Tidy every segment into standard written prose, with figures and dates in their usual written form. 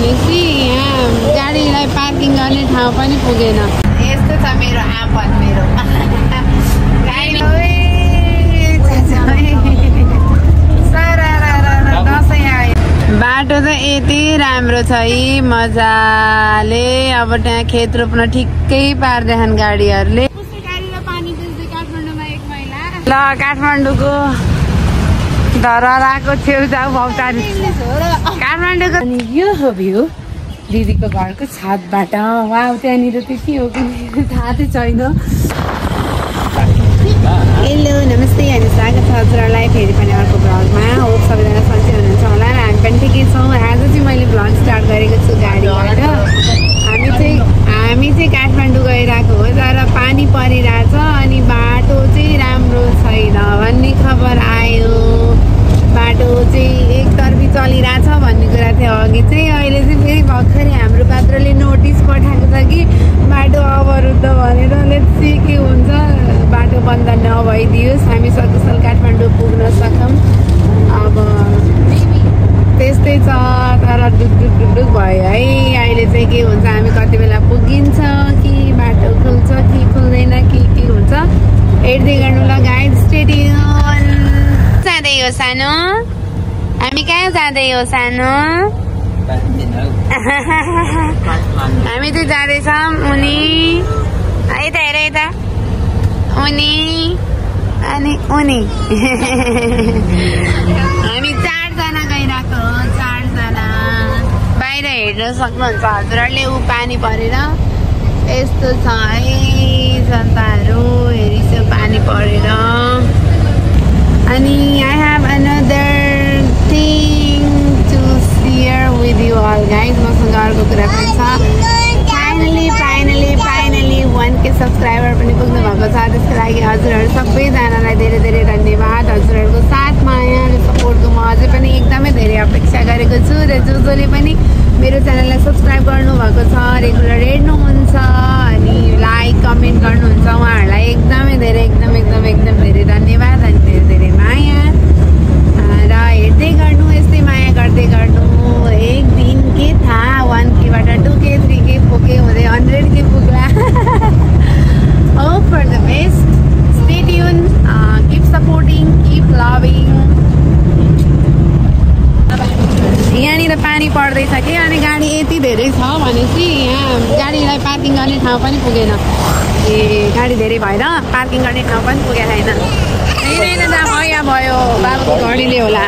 भनेपछि यहाँ गाडीलाई पार्किङ गर्ने ठाउँ पनि पुगेन। यस्तो छ मेरो आफत मेरो दसैँ आयो। बाटो त यति राम्रो छ है मजाले। अब त्यहाँ खेत रोप्न ठिक्कै पार्दैछन् गाडीहरूले। ल काठमाडौँको धरहराको छेउछाउ भौतारी काठमाडौँको। अनि यो हो भ्यू दिदीको घरको छतबाट। वा त्यहाँनिर चाहिँ के हो कि थाहा चाहिँ छैन। हेलो नमस्ते अनि स्वागत छ हजुरहरूलाई फेरि पनि अर्को भ्लगमा। हो सबैजना सन्चै हुनुहुन्छ होला र हामी पनि ठिकै छौँ। आज चाहिँ मैले भ्लग स्टार्ट गरेको छु गाडीबाट। हामी चाहिँ काठमाडौँ गइरहेको हो तर पानी परिरहेछ अनि बाटो चाहिँ राम्रो छैन भन्ने खबर आयो। बाटो चाहिँ एकतर्फी चलिरहेछ भन्ने कुरा थियो अघि चाहिँ। अहिले चाहिँ फेरि भर्खरै हाम्रो पात्रले नोटिस पठाएको छ कि बाटो अवरुद्ध भनेर। लेट्स सी के हुन्छ। बाटो बन्द नभइदियोस् हामी सकुशल काठमाडौँ पुग्न सकौँ। अब त्यस्तै छ तर डुक भयो है। अहिले चाहिँ के हुन्छ हामी कति बेला पुगिन्छ कि बाटो खुल्छ कि खुल्दैन कि के हुन्छ हेर्दै गर्नु ल गाइड। Stay tune. जाँदै हो सानो हामी कहाँ जाँदै हो सानो? हामी चाहिँ जाँदैछौँ उनी यता हेर यता उनी अनि उनी हामी 4 जना गइरहेको हो। 4 जना बाहिर हेर्न सक्नुहुन्छ हजुरहरूले। ऊ पानी परेर यस्तो छ है जनताहरू हेरिसक्यो पानी परेर। अनि I have another thing to share with you all guys। मसँग अर्को कुरा पनि छ। फाइनली 1K सब्सक्राइबर पनि पुग्नु भएको छ। त्यसको लागि हजुरहरू सबैजनालाई धेरै धेरै धन्यवाद। हजुरहरूको साथ माया र सपोर्टको म अझै पनि एकदमै धेरै अपेक्षा गरेको छु। र जसले पनि मेरो च्यानललाई सब्सक्राइब गर्नुभएको छ रेगुलर हेर्नुहुन्छ अनि लाइक कमेन्ट गर्नुहुन्छ उहाँहरूलाई एकदमै धेरै एकदम धेरै धन्यवाद अनि धेरै धेरै माया। र हेर्दै गर्नु यस्तै माया गर्दै गर्नु। एक दिन के थाहा 1Kबाट 2K 3K 4K हुँदै 100K पुग्ला। Hope for the best. Stay tuned. Keep supporting. Keep loving. यहाँनिर पानी पर्दैछ कि अनि गाडी यति धेरै छ भनेपछि यहाँ गाडीलाई पार्किङ गर्ने ठाउँ पनि पुगेन। ए गाडी धेरै भएर पार्किङ गर्ने ठाउँ पनि पुगेको छैन। यहाँ भयो बाबाको घडीले होला।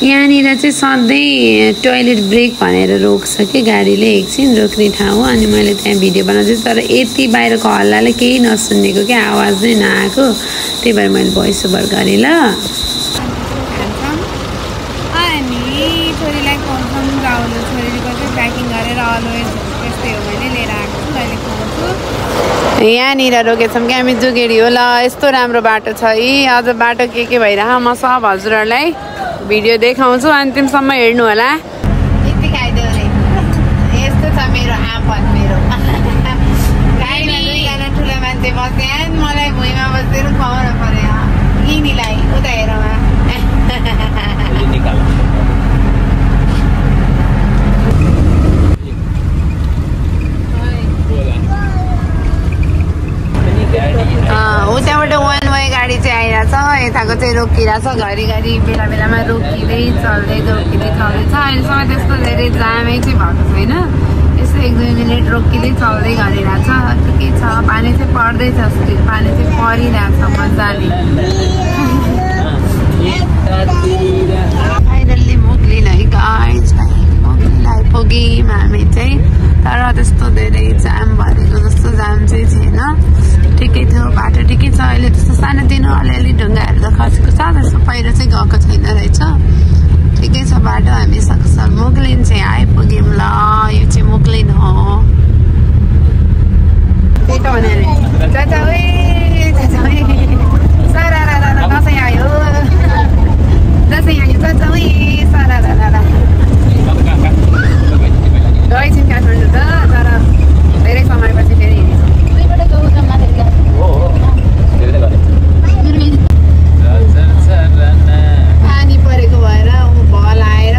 यहाँनिर चाहिँ सधैँ टोइलेट ब्रेक भनेर रोक्छ कि गाडीले एकछिन रोक्ने ठाउँ। अनि मैले त्यहाँ भिडियो बनाउँछु तर यति बाहिरको हल्लाले केही नसुनेको क्या आवाज नै नआएको। त्यही भएर मैले भोइस ओभर गरेँ ल। अनि छोरीलाई खुवाउँछौँ गाउँलो छोरीको चाहिँ प्याकिङ गरेर अलवेज यस्तै हो मैले लिएर आएको छु अहिले खुवाउँछु। यहाँनिर रोकेछौँ कि हामी जुगेडी हो ल। यस्तो राम्रो बाटो छ है। अझ बाटो के भइरह म सब हजुरहरूलाई भिडियो देखाउँछु अन्तिमसम्म हेर्नु होला। यति खाइदियो भने यस्तो छ मेरो आफत मेरो गाडीमा 2 जना ठुलो मान्छे बस्यान् मलाई भुइँमा बसेर खुवाउनु पर्यो। यिनीलाई उता हेरौँ उताबाट 1 वे गाडी चाहिँ आइरहेछ। यताको चाहिँ रोकिरहेछ घरिघरि बेला बेलामा रोकिँदै चल्दै रोकिँदै चल्दैछ। अहिलेसम्म त्यस्तो धेरै जामै चाहिँ भएको छैन। यसो 1-2 मिनट रोकिँदै चल्दै गरिरहेछ। ठिकै छ। पानी चाहिँ पर्दैछ पानी चाहिँ परिरहेछ मजाले। फाइनल्ली मोक्लिन है गाइज। मोक्लिनलाई पुग्यौँ हामी चाहिँ तर त्यस्तो धेरै जाम भरेको जस्तो जाम चाहिँ थिएन। ठिकै थियो बाटो ठिकै छ। अहिले त्यस्तो सानोतिनो अलिअलि ढुङ्गाहरू त खसेको छ त्यस्तो पहिरो चाहिँ गएको छैन रहेछ। ठिकै छ बाटो। हामी सकुशल मोक्लिन चाहिँ आइपुग्यौँ ल। यो चाहिँ मोक्लिन हो। त्यही त भने चाचा दसैँ आयो चाचा सारा गएछौँ काठमाडौँ त तर धेरै समयपछि फेरि पानी परेको भएर भल आएर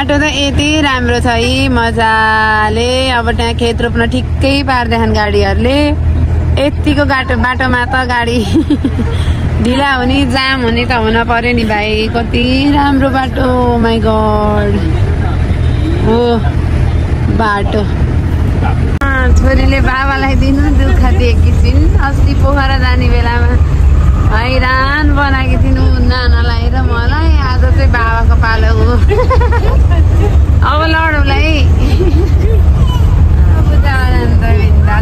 बाटो त यति राम्रो छ है मजाले। अब त्यहाँ खेत रोप्न ठिक्कै पार्दैछन् गाडीहरूले। यतिको बाटोमा त गाडी ढिला हुने जाम हुने त हुन पर्यो नि भाइ। कति राम्रो बाटो, माई गड हो बाटो। छोरीले बाबालाई दिनु दुःख दिएकी छिन्। अस्ति पोखरा जाने बेलामा हैरान बनाएकी थिइन् नानालाई र मलाई। आज चाहिँ बाबाको पालो हो। अब लडौँला है।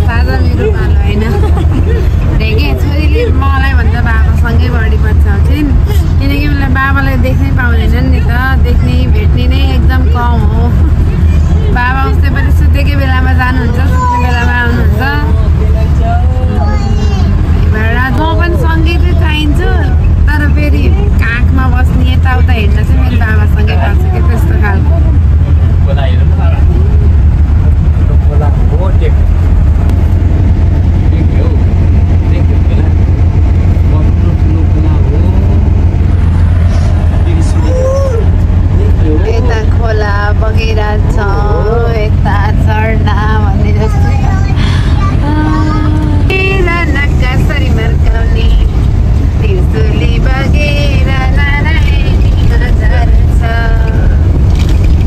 साझा मेरो पालो होइन के छोरीले मलाई भन्दा बाबासँगै बढी पछ्याउँछिन्। किनकि मलाई बाबालाई देख्नै पाउँदैनन् नि त, देख्ने भेट्ने नै एकदम कम हो। बाबा उस्तै पनि सुतेकै बेलामा जानुहुन्छ, सुत्ने बेलामा आउनुहुन्छ। म पनि सँगै चाहिँ चाहिन्छु, तर फेरि काखमा बस्ने यताउता हेर्न चाहिँ मेरो बाबासँगै पर्छ कि त्यस्तो खालको। यता खोला बगिरहेछ, यता झरना भन्ने जस्तो। कसरी मर्काउने तिर्सुली बगेर नारायणीमा झर्छ।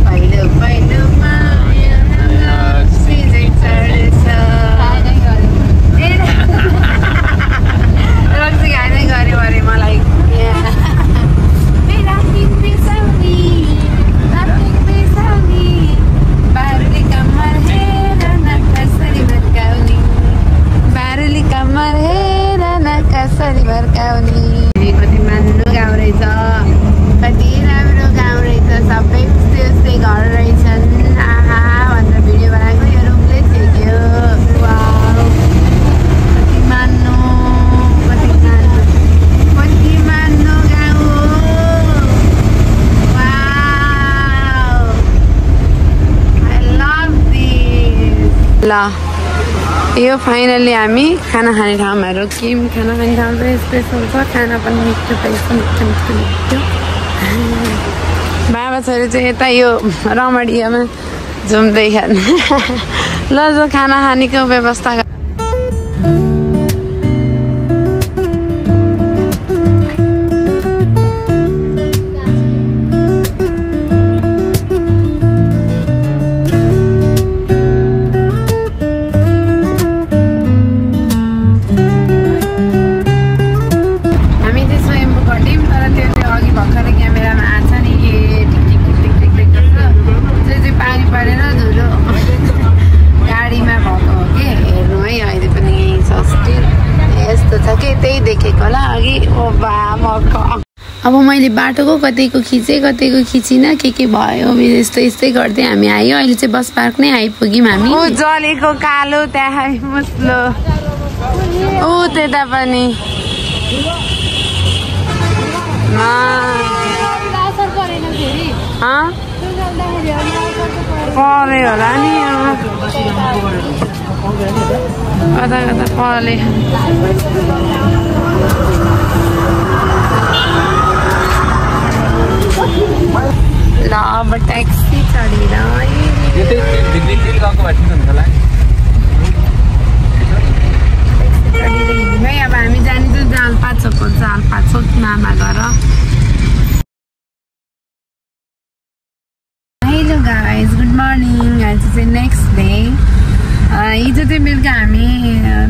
पहिलो पहिलो माया सिधै चढ्छ। रक्सी खाने गऱ्यो अरे मलाई। कसरी भर्काउने। कति मान्नु गाउँ रहेछ, कति राम्रो गाउँ रहेछ। सबै उस्तै उस्तै घर रहेछन्। आहा भनेर भिडियो बनाएको यो रुमले छेक्यो। कति मान्नु गाउँ। I love this. ल यो फाइनली हामी खाना खाने ठाउँमा रोक्यौँ। खाना खाने ठाउँ चाहिँ स्पेसल छ, खाना पनि मिठो रहेछ, मिठो। बाबा छोरी चाहिँ यता यो रमणीयमा झुम्दैछन्। ल जो खाना खानेको व्यवस्था। अब मैले बाटोको कतैको खिचिनँ के भयो यस्तै गर्दै हामी आयो। अहिले चाहिँ बस पार्क नै आइपुग्यौँ हामी। ऊ जलेको कालो त्यहाँ मुस्लो, ऊ त्यता पनि पऱ्यो होला नि। कता कता पले। ल अब ट्याक्सी चढेर है। अब हामी जान्छौँ जालपाचोक मामा घर। Hello guys, good morning. आज चाहिँ नेक्स्ट डे। हिजो चाहिँ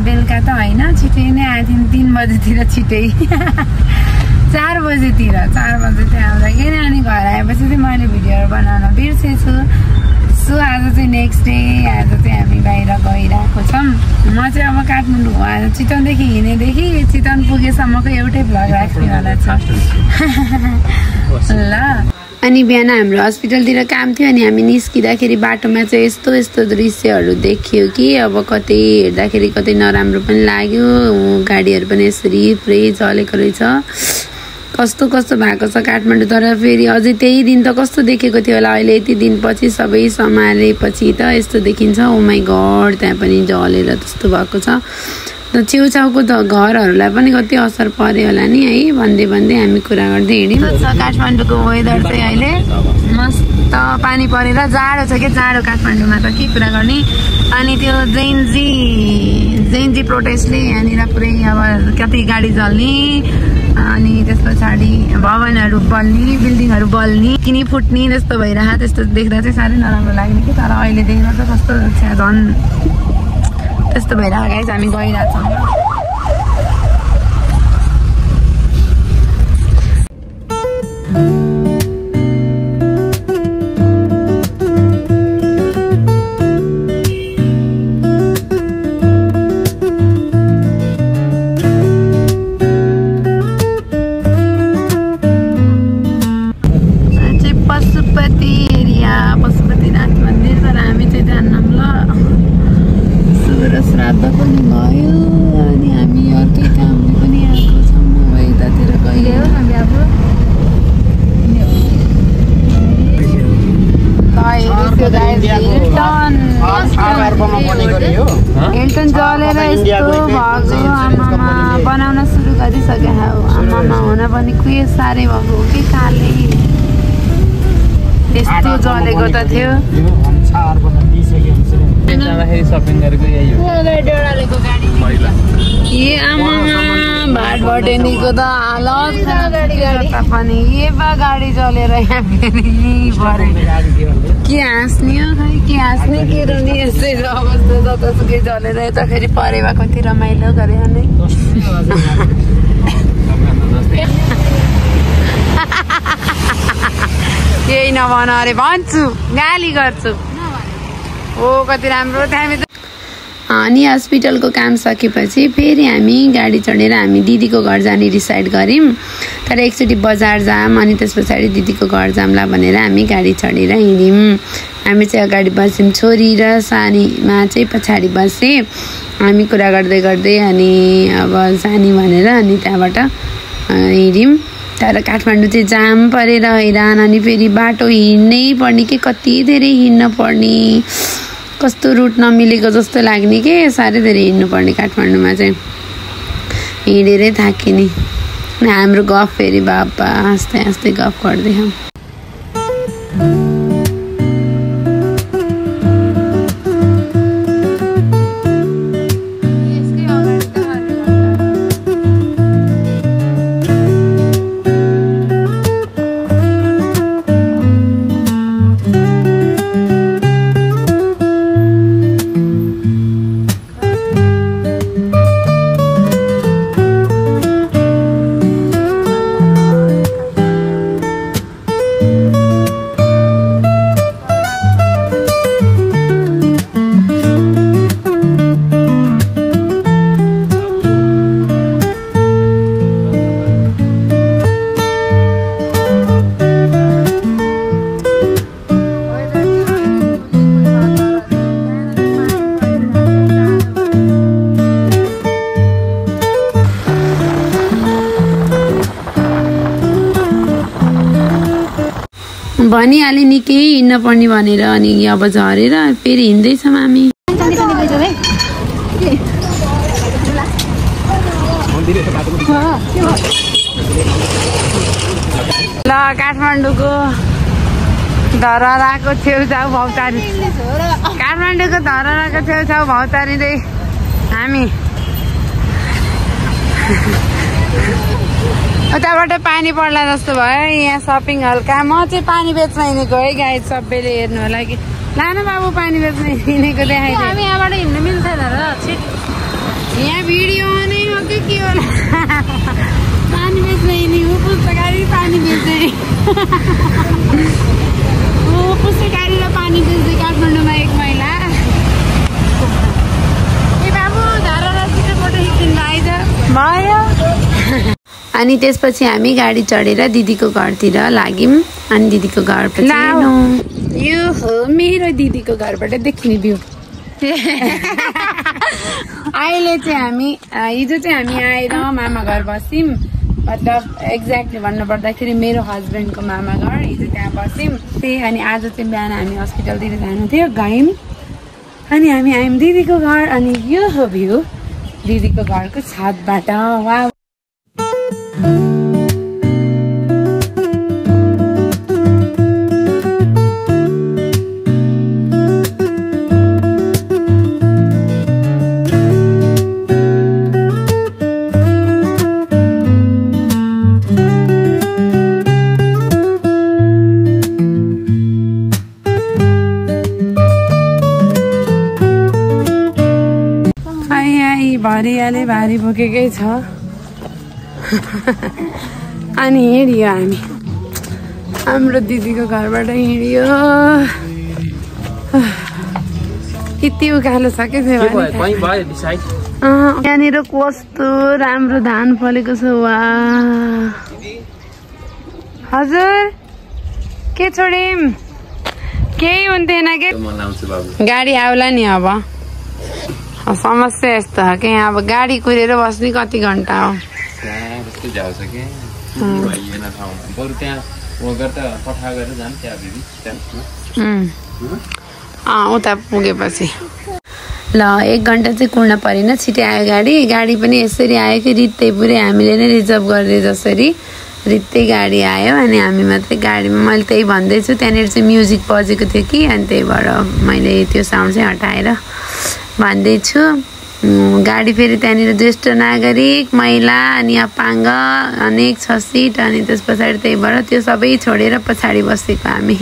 बेलुका त होइन, छिटै नै आएको थियौँ। 3 बजीतिर छिटै 4 बजीतिर आउँदाखेरि अनि घर आएपछि चाहिँ मैले भिडियोहरू बनाउन बिर्सेछु। सो आज चाहिँ नेक्स्ट डे। आज चाहिँ हामी बाहिर गइरहेको छौँ। म चाहिँ अब काठमाडौँ हो। आज चितवनदेखि हिँडेदेखि चितवन पुगेसम्मको एउटै भ्लग राख्नेवाला छ। ल अनि बिहान हाम्रो हस्पिटलतिर काम थियो अनि हामी निस्किँदाखेरि बाटोमा चाहिँ यस्तो दृश्यहरू देखियो कि अब कतै हेर्दाखेरि कतै नराम्रो पनि लाग्यो। गाडीहरू पनि यसरी पुरै जलेको रहेछ। कस्तो भएको छ काठमाडौँ। तर फेरि अझै त्यही दिन त कस्तो देखेको थियो होला। अहिले यति दिनपछि सबै सम्हालेपछि त यस्तो देखिन्छ। ओ माई गड, त्यहाँ पनि जलेर त्यस्तो भएको छ। छेउछाउको त घरहरूलाई पनि कति असर पर्यो होला नि है भन्दै हामी कुरा गर्दै हिँड्यौँ। काठमाडौँको वेदर चाहिँ अहिले मस्त पानी परेर जाडो छ के जाडो काठमाडौँमा त के कुरा गर्ने। अनि त्यो जेनजी प्रोटेस्टले यहाँनिर पुरै अब कति गाडी जल्ने अनि त्यस पछाडि भवनहरू बल्ने बिल्डिङहरू बल्ने किनी फुट्ने जस्तो भइरहेको त्यस्तो देख्दा चाहिँ साह्रै नराम्रो लाग्ने कि। तर अहिले देख्दा त कस्तो झन् त्यस्तो भइरहेको गाइस हामी गइरहेछौँ। पशुपतिनाथ मन्दिर तर हामी चाहिँ जान्नौँ ल। सुर श्राद्ध पनि भयो अनि हामी अर्कै कामले पनि आएको छौँ। अब यतातिर गइयो हिल्टन जलेर यस्तो भएको आमामा बनाउन सुरु गरिसक्यो आमामा हुन पनि के साह्रै भएको हो कि काले यस्तो जलेको त थियो। ए आमामा भाट भटेनीको त हालत पनि ए बा गाडी चलेर यहाँ फेरि परे के हाँस्ने हो खै के हाँस्ने के रुने यस्तै अवस्था जतासुकै जलेर यता फेरि परे भए कति रमाइलो गरे नै। केही नभन अरे भन्छु गाली गर्छु हो कति राम्रो थियो। अनि हस्पिटलको काम सकेपछि फेरि हामी गाडी चढेर हामी दिदीको घर जाने डिसाइड गऱ्यौँ। तर एकचोटि बजार जाम अनि त्यस पछाडि दिदीको घर जामला भनेर हामी गाडी चढेर हिँड्यौँ। हामी चाहिँ अगाडि बस्यौँ छोरी र सानीमा चाहिँ पछाडि बसेँ। हामी कुरा गर्दै गर्दै अनि अब सानी भनेर अनि त्यहाँबाट हिँड्यौँ। तर काठमाडौँ चाहिँ जाम परेर हैरान अनि फेरि बाटो हिँड्नै पर्ने के कति धेरै हिँड्न पर्ने कस्तो रुट नमिलेको जस्तो लाग्ने के साह्रै धेरै हिँड्नुपर्ने काठमाडौँमा चाहिँ हिँडेरै थाकिने। हाम्रो गफ फेरि बाबा हाँस्दै हाँस्दै गफ गर्दै भनिहालेँ निकै हिँड्न पर्ने भनेर। अनि अब झरेर फेरि हिँड्दैछौँ हामी। ल काठमाडौँको धरहराको छेउछाउ भौतारी काठमाडौँको धरहराको छेउछाउ भौतारिँदै हामी उताबाट पानी पर्ला जस्तो भयो। यहाँ सपिङ हल्का म चाहिँ पानी बेच्न हिँडेको है गाई सबैले हेर्नु होला कि लानु बाबु पानी बेच्न हिँडेको देखाइदियो। हामी यहाँबाट हिँड्नु मिल्दैन र यहाँ भिडियो नै हो कि के होला पानी बेच्न हिँडेको पुस्तकारी पानी बेच्दै पुस्तकारी र पानी बेच्दै काठमाडौँमा एक महिला ए बाबु धरहरा छिटोपटो हिँड्नु आइज भयो। अनि त्यसपछि हामी गाडी चढेर दिदीको घरतिर लाग्यौँ। अनि दिदीको घर यो हो मेरो दिदीको घरबाट देखिने भ्यू। अहिले चाहिँ हामी हिजो चाहिँ हामी आएर मामा घर बस्यौँ। मतलब एक्ज्याक्टली भन्नुपर्दाखेरि मेरो हस्बेन्डको मामा घर हिजो त्यहाँ बस्यौँ। अनि आज चाहिँ बिहान हामी हस्पिटलतिर जानु थियो गयौँ। अनि हामी आयौँ दिदीको घर। अनि यो हो भ्यू दिदीको घरको छतबाट। वा हरियाले भारी बोकेकै छ अनि हिँडियो हामी हाम्रो दिदीको घरबाट हिँडियो यति उकालो छ के यहाँनिर कस्तो राम्रो धान फलेको छ वा हजुर के छोडिम केही हुन्थेन के गाडी आउला नि अब समस्या यस्तो हो कि अब गाडी कुरेर बस्ने कति घन्टा हो उता पुगेपछि ल 1 घन्टा चाहिँ कुर्न परेन छिटै आयो गाडी पनि यसरी आयो कि रित्तै पुरै हामीले नै रिजर्भ गरिदिए जसरी रित्तै गाडी आयो अनि हामी मात्रै गाडीमा मैले त्यही भन्दैछु त्यहाँनिर चाहिँ म्युजिक बजेको थियो कि अनि त्यही भएर मैले त्यो साउन्ड चाहिँ हटाएर भन्दैछु गाडी फेरि त्यहाँनिर ज्येष्ठ नागरिक महिला अनि अपाङ्ग अनेक 6 सिट अनि त्यस पछाडि त्यही भएर त्यो सबै छोडेर पछाडि बसेको हामी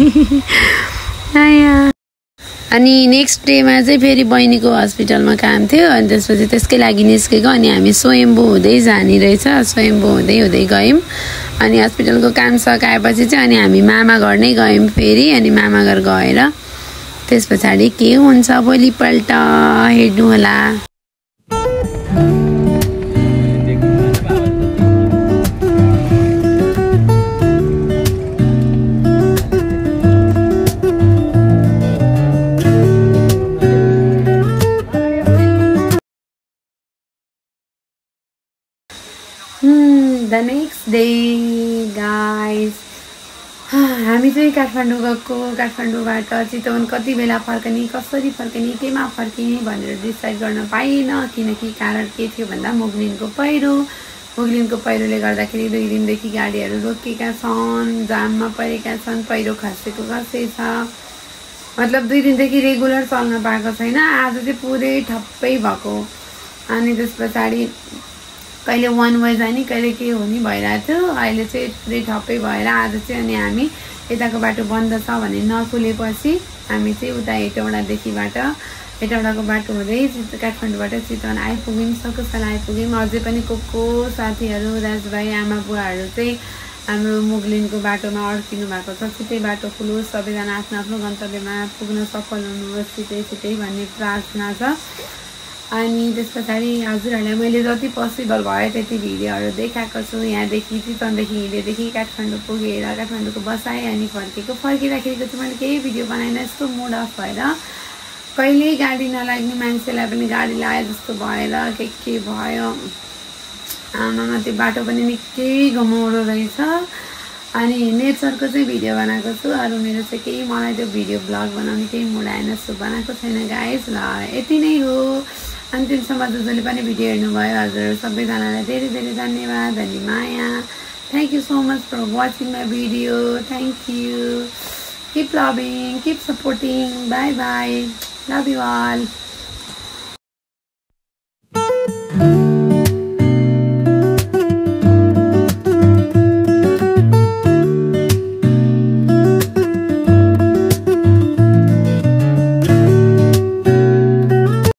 अनि नेक्स्ट डेमा चाहिँ फेरि बहिनीको हस्पिटलमा काम थियो अनि त्यसपछि त्यसकै लागि निस्केको अनि हामी स्वयम्भू हुँदै जाने रहेछ स्वयम्भू हुँदै गयौँ अनि हस्पिटलको काम सकाएपछि चाहिँ अनि हामी मामा घर नै गयौँ फेरि अनि मामा घर गएर त्यस पछाडि के हुन्छ भोलिपल्ट हेर्नु होला The next day guys हामी चाहिँ काठमाडौँ गएको काठमाडौँबाट चितवन कति बेला फर्कने कसरी फर्कने केमा फर्किने भनेर डिसाइड गर्न पाइनँ किनकि कारण के थियो भन्दा मुगलिनको पहिरोले गर्दाखेरि 2 दिनदेखि गाडीहरू रोकिएका छन् जाममा परेका छन् पहिरो खसेको कसै छ मतलब 2 दिनदेखि रेगुलर चल्न पाएको छैन आज चाहिँ पुरै ठप्पै भएको अनि त्यस पछाडि कहिले 1 वे जाने कहिले के हुने भइरहेको थियो अहिले चाहिँ पुरै ठप्पै भएर आज चाहिँ अनि हामी यताको बाटो बन्द छ भने नखुलेपछि हामी चाहिँ उता हेटौडाको बाटो हुँदै काठमाडौँबाट चितवन आइपुग्यौँ सकुशल आइपुग्यौँ अझै पनि को साथीहरू दाजुभाइ आमा बुवाहरू चाहिँ हाम्रो मुगलिनको बाटोमा अड्किनु भएको छ छिटै बाटो खुलोस् सबैजना आफ्नो आफ्नो गन्तव्यमा पुग्न सफल हुनुहोस् छिटै भन्ने प्रार्थना छ अनि त्यस पछाडि हजुरहरूलाई मैले जति पोसिबल भयो त्यति भिडियोहरू देखाएको छु यहाँदेखि चितवनदेखि हिँडेदेखि काठमाडौँ पुगेर काठमाडौँको बसाएँ अनि फर्किँदाखेरिको चाहिँ मैले केही भिडियो बनाइन यस्तो मुड अफ भएर कहिल्यै गाडी नलाग्ने मान्छेलाई पनि गाडी लाए जस्तो भएर के भयो आमामा त्यो बाटो पनि निकै घमाउरो रहेछ अनि नेचरको चाहिँ भिडियो बनाएको छु अरू मेरो चाहिँ केही मलाई त्यो भिडियो ब्लग बनाउने केही मुड आएन सो बनाएको छैन गाइस ल यति नै हो अन्तिमसम्म जसले पनि भिडियो हेर्नुभयो हजुर सबैजनालाई धेरै धेरै धन्यवाद अनि माया thank you so much for watching my video thank you keep loving keep supporting bye bye love you all